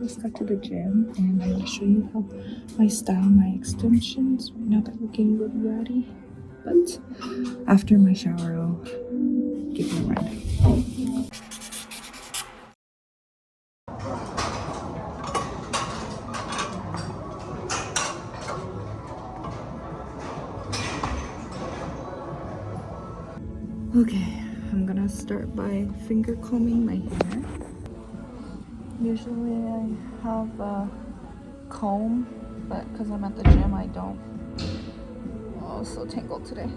just got to the gym and I'm gonna show you how I style my extensions right now that we're getting really ratty. But after my shower, I'll give you a ride. Okay, I'm gonna start by finger combing my hair. Usually I have a comb, but because I'm at the gym, I don't. Oh, it's so tangled today.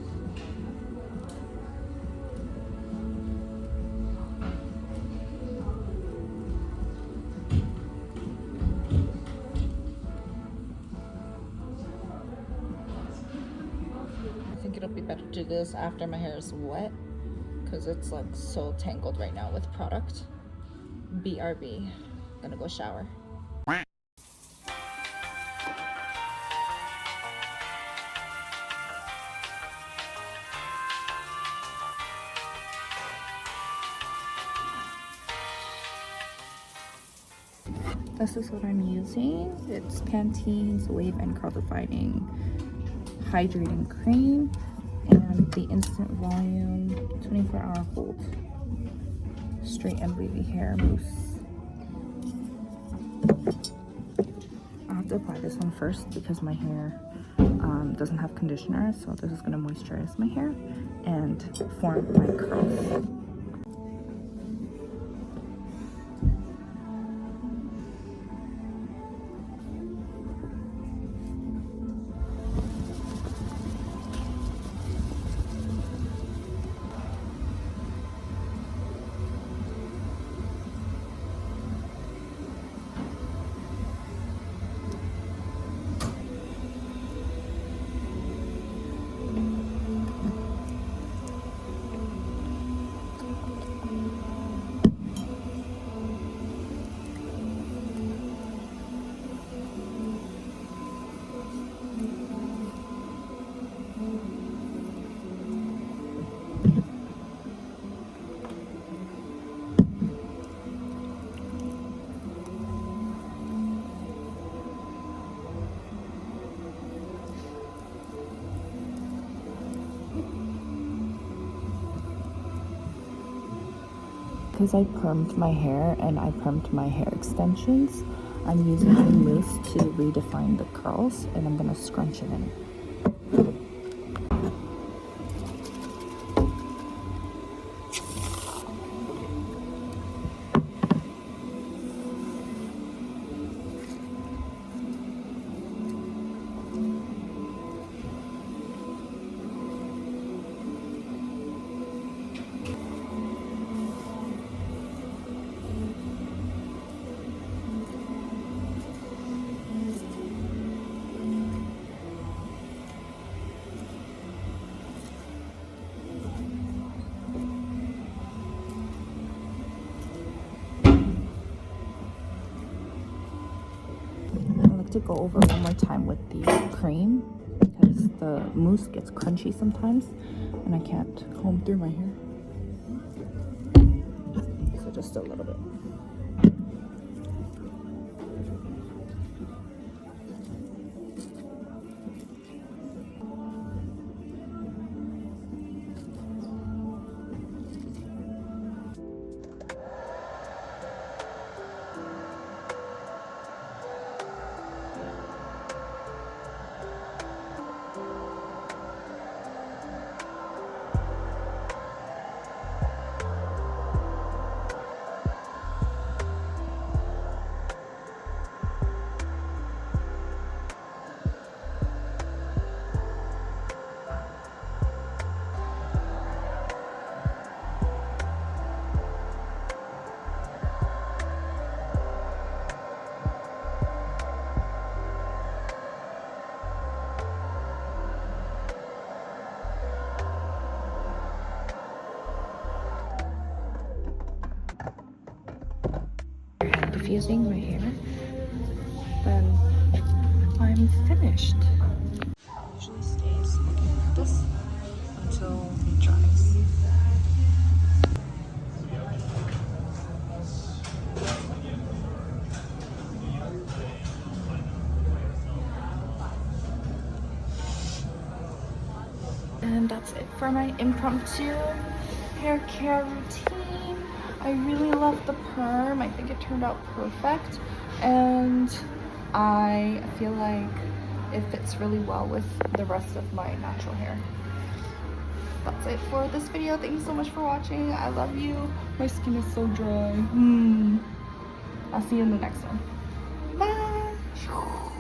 I think it'll be better to do this after my hair is wet because it's like so tangled right now with product. BRB. Gonna go shower. This is what I'm using. It's Pantene's Wave and Curl Defining Hydrating Cream and the Instant Volume 24-hour Hold Straight and Wavy Hair Mousse. I have to apply this one first because my hair doesn't have conditioner, so this is going to moisturize my hair and form my curls. Because I permed my hair and I permed my hair extensions, I'm using the mousse to redefine the curls, and I'm going to scrunch it in. To go over one more time with the cream because the mousse gets crunchy sometimes and I can't comb through my hair, so just a little bit. Diffusing my hair, then I'm finished. Usually stays looking like this until it dries. And that's it for my impromptu hair care routine. I really love the perm. I think it turned out perfect. And I feel like it fits really well with the rest of my natural hair. That's it for this video. Thank you so much for watching. I love you. My skin is so dry. I'll see you in the next one. Bye.